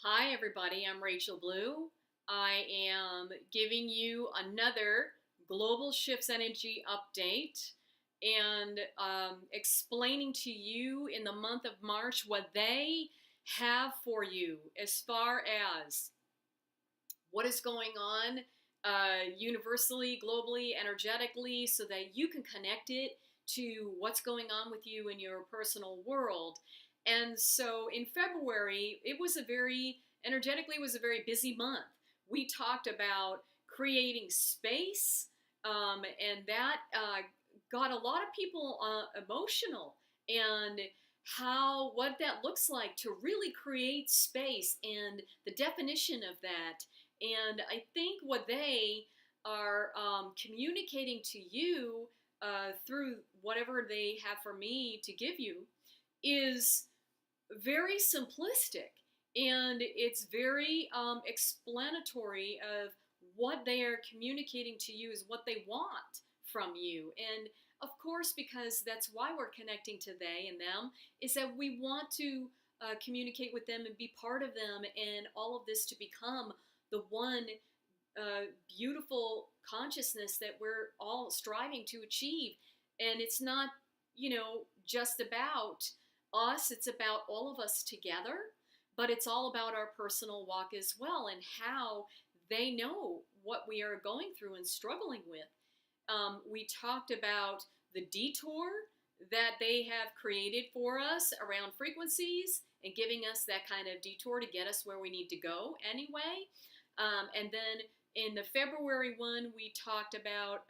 Hi, everybody. I'm Rachel Blue. I am giving you another Global Shifts Energy update and explaining to you in the month of March what they have for you as far as what is going on universally, globally, energetically, so that you can connect it to what's going on with you in your personal world. And so in February, energetically, it was a very busy month. We talked about creating space, and that got a lot of people emotional, and what that looks like to really create space and the definition of that. And I think what they are communicating to you through whatever they have for me to give you is very simplistic, and it's very explanatory of what they are communicating to you is what they want from you. And of course, because that's why we're connecting to they and them, is that we want to communicate with them and be part of them, and all of this to become the one beautiful consciousness that we're all striving to achieve. And it's not, just about us, it's about all of us together, but it's all about our personal walk as well, and how they know what we are going through and struggling with. We talked about the detour that they have created for us around frequencies and giving us that kind of detour to get us where we need to go anyway. And then in the February one, we talked about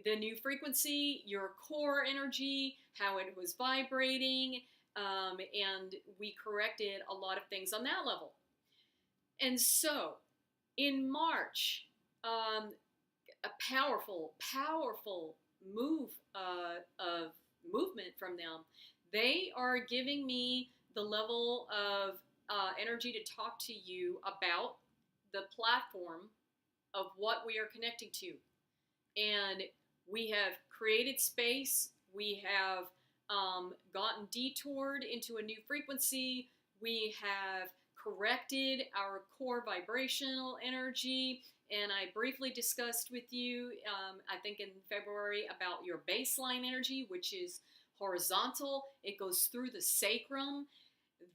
the new frequency, your core energy, how it was vibrating, and we corrected a lot of things on that level. And so in March, a powerful move of movement from them. They are giving me the level of energy to talk to you about the platform of what we are connecting to. And we have created space. We have gotten detoured into a new frequency. We have corrected our core vibrational energy. And I briefly discussed with you, I think in February, about your baseline energy, which is horizontal. It goes through the sacrum.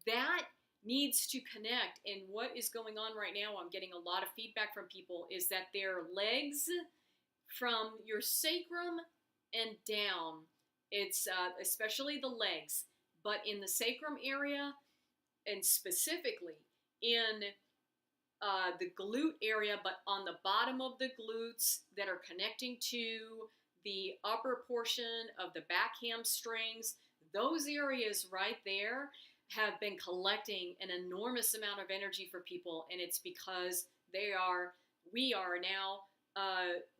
That needs to connect. And what is going on right now, I'm getting a lot of feedback from people, is that their legs from your sacrum and down, it's especially the legs, but in the sacrum area, and specifically in the glute area, but on the bottom of the glutes that are connecting to the upper portion of the back hamstrings, those areas right there have been collecting an enormous amount of energy for people. And it's because we are now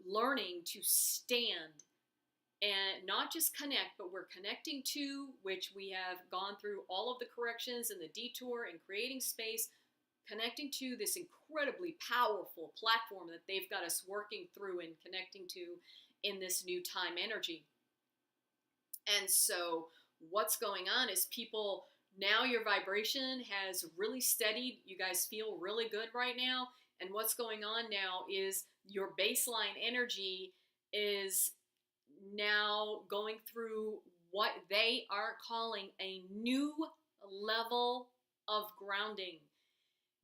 learning to stand and not just connect, but we're connecting to, which we have gone through all of the corrections and the detour and creating space, connecting to this incredibly powerful platform that they've got us working through and connecting to in this new time energy. And so what's going on is people, now your vibration has really steadied. You guys feel really good right now. And what's going on now is your baseline energy is now going through what they are calling a new level of grounding.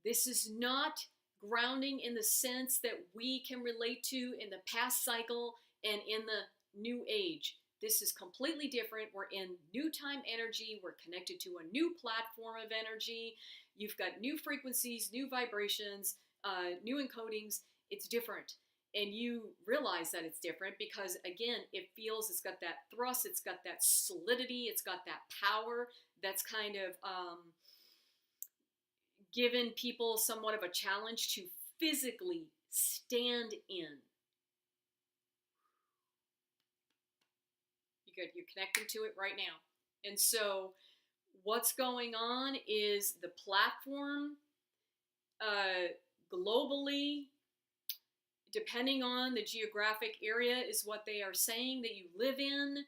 This is not grounding in the sense that we can relate to in the past cycle and in the new age. This is completely different. We're in new time energy. We're connected to a new platform of energy. You've got new frequencies, new vibrations, new encodings. It's different. And you realize that it's different because, again, it's got that thrust, it's got that solidity, it's got that power that's kind of given people somewhat of a challenge to physically stand in. You're connecting to it right now. And so what's going on is the platform globally, depending on the geographic area, is what they are saying that you live in.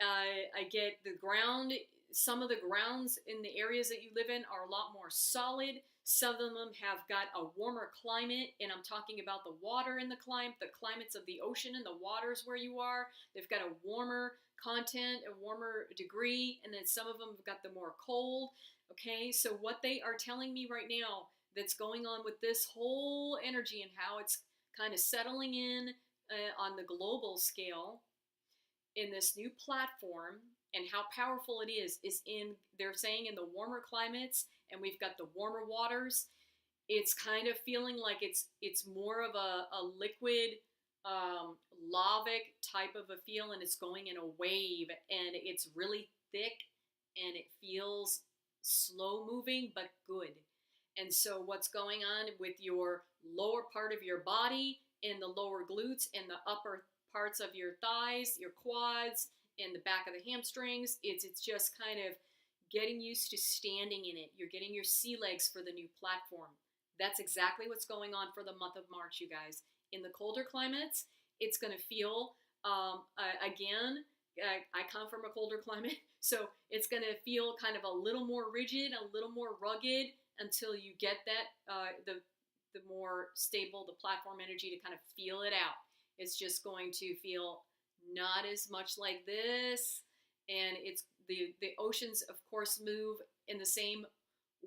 I get the ground some of the grounds in the areas that you live in are a lot more solid. Some of them have got a warmer climate, and I'm talking about the water in the climates of the ocean and the waters where you are. They've got a warmer content, a warmer degree, and then some of them have got the more cold. Okay, so what they are telling me right now that's going on with this whole energy and how it's kind of settling in on the global scale in this new platform and how powerful it is in, they're saying, in the warmer climates, and we've got the warmer waters. It's kind of feeling like it's more of a liquid, lavic type of a feel, and it's going in a wave, and it's really thick, and it feels slow moving but good. And so what's going on with your lower part of your body, in the lower glutes, and the upper parts of your thighs, your quads, and the back of the hamstrings, it's just kind of getting used to standing in it. You're getting your sea legs for the new platform. That's exactly what's going on for the month of March, you guys. In the colder climates, it's going to feel, again, I come from a colder climate, so it's going to feel kind of a little more rigid, a little more rugged, until you get that, the more stable, the platform energy to kind of feel it out. It's just going to feel not as much like this, and it's the oceans, of course, move in the same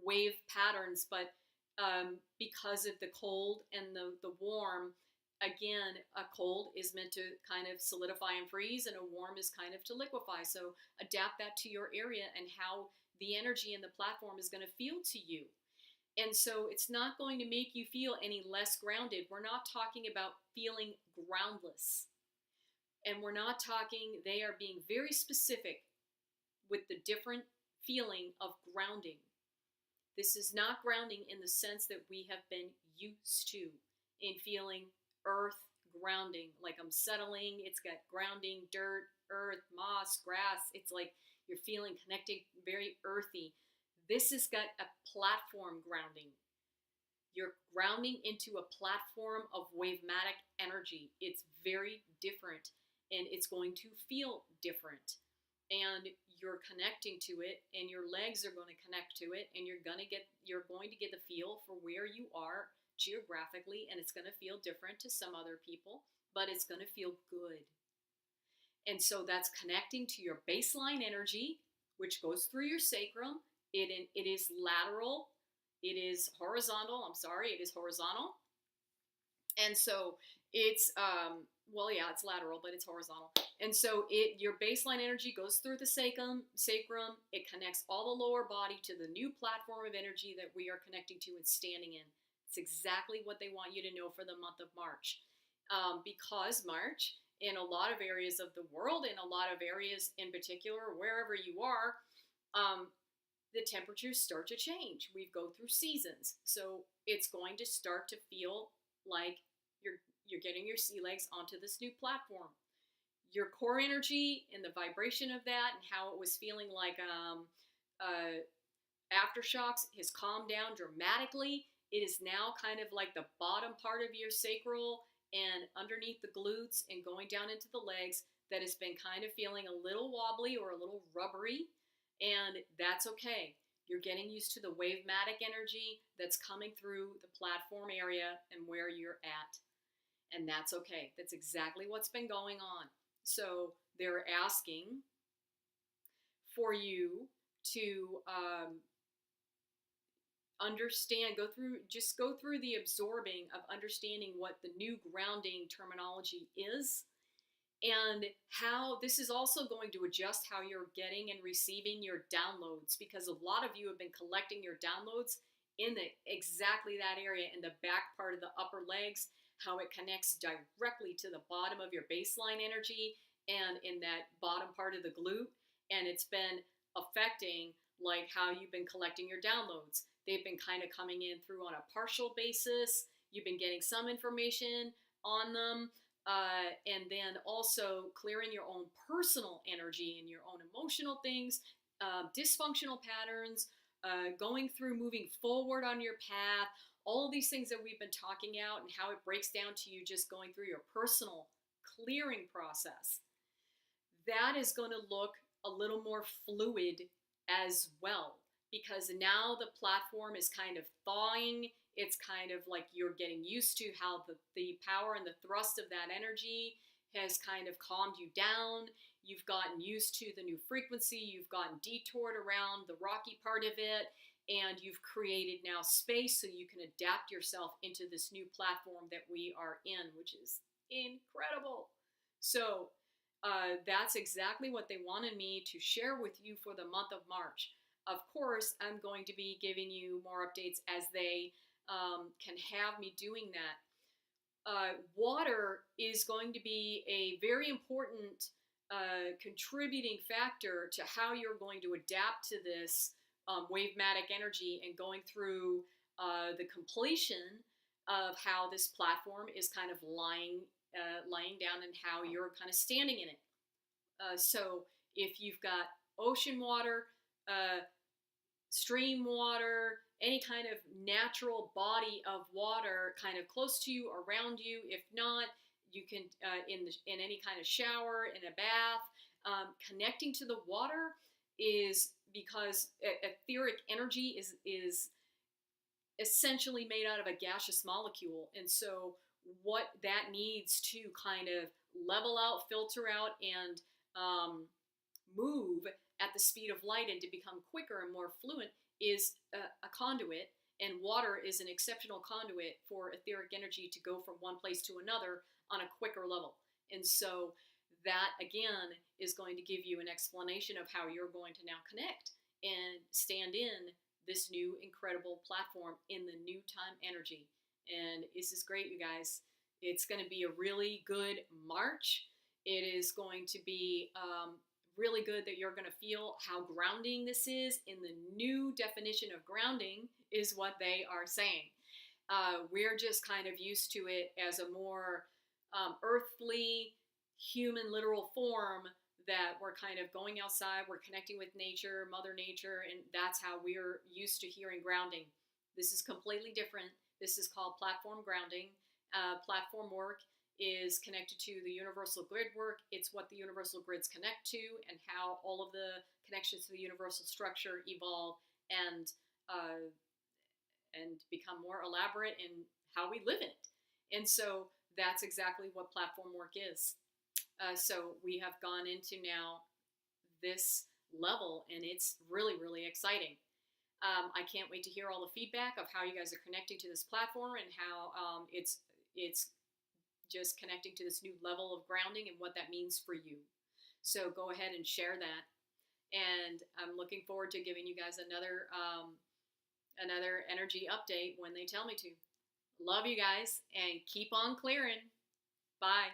wave patterns, but because of the cold and the warm, again, a cold is meant to kind of solidify and freeze, and a warm is kind of to liquefy. So adapt that to your area and how the energy in the platform is going to feel to you. And so it's not going to make you feel any less grounded. We're not talking about feeling groundless. And we're not talking, they are being very specific with the different feeling of grounding. This is not grounding in the sense that we have been used to, in feeling earth grounding, like I'm settling. It's got grounding, dirt, earth, moss, grass. It's like you're feeling connected, very earthy. This has got a platform grounding. You're grounding into a platform of wavematic energy. It's very different, and it's going to feel different. And you're connecting to it, and your legs are going to connect to it, and you're going to get the feel for where you are geographically, and it's going to feel different to some other people, but it's going to feel good. And so that's connecting to your baseline energy, which goes through your sacrum. It is lateral. It is horizontal. It is horizontal. And so it's, it's lateral, but it's horizontal. And so your baseline energy goes through the sacrum. It connects all the lower body to the new platform of energy that we are connecting to and standing in. It's exactly what they want you to know for the month of March. Because March, in a lot of areas of the world, in a lot of areas in particular, wherever you are, the temperatures start to change. We go through seasons. So it's going to start to feel like you're getting your sea legs onto this new platform. Your core energy and the vibration of that and how it was feeling like aftershocks has calmed down dramatically. It is now kind of like the bottom part of your sacral and underneath the glutes and going down into the legs that has been kind of feeling a little wobbly or a little rubbery, and that's okay. You're getting used to the wavematic energy that's coming through the platform area and where you're at, and that's okay. That's exactly what's been going on. So they're asking for you to understand, go through the absorbing of understanding what the new grounding terminology is, and how this is also going to adjust how you're getting and receiving your downloads, because a lot of you have been collecting your downloads in exactly that area, in the back part of the upper legs, how it connects directly to the bottom of your baseline energy and in that bottom part of the glute, and it's been affecting like how you've been collecting your downloads. They've been kind of coming in through on a partial basis. You've been getting some information on them, and then also clearing your own personal energy and your own emotional things, dysfunctional patterns, going through moving forward on your path, all of these things that we've been talking out, and how it breaks down to you just going through your personal clearing process. That is going to look a little more fluid as well, because now the platform is kind of thawing. It's kind of like you're getting used to how the power and the thrust of that energy has kind of calmed you down. You've gotten used to the new frequency. You've gotten detoured around the rocky part of it, and you've created now space so you can adapt yourself into this new platform that we are in, which is incredible. So that's exactly what they wanted me to share with you for the month of March. Of course, I'm going to be giving you more updates as they can have me doing that. Water is going to be a very important contributing factor to how you're going to adapt to this wavematic energy and going through the completion of how this platform is kind of lying down and how you're kind of standing in it. So if you've got ocean water, stream water, any kind of natural body of water kind of close to you, around you. If not, you can in any kind of shower, in a bath. Connecting to the water is because etheric energy is essentially made out of a gaseous molecule, and so what that needs to kind of level out, filter out, and move at the speed of light and to become quicker and more fluent is a conduit, and water is an exceptional conduit for etheric energy to go from one place to another on a quicker level. And so that, again, is going to give you an explanation of how you're going to now connect and stand in this new incredible platform in the new time energy. And this is great, you guys. It's going to be a really good March. It is going to be really good that you're going to feel how grounding this is. In the new definition of grounding is what they are saying. We're just kind of used to it as a more earthly, human, literal form, that we're kind of going outside, we're connecting with nature, Mother Nature, and that's how we're used to hearing grounding. This is completely different. This is called platform grounding. Platform work is connected to the universal grid work. It's what the universal grids connect to and how all of the connections to the universal structure evolve and become more elaborate in how we live in it. And so that's exactly what platform work is. So we have gone into now this level, and it's really, really exciting. I can't wait to hear all the feedback of how you guys are connecting to this platform and how it's just connecting to this new level of grounding and what that means for you. So go ahead and share that. And I'm looking forward to giving you guys another energy update when they tell me to. Love you guys, and keep on clearing. Bye.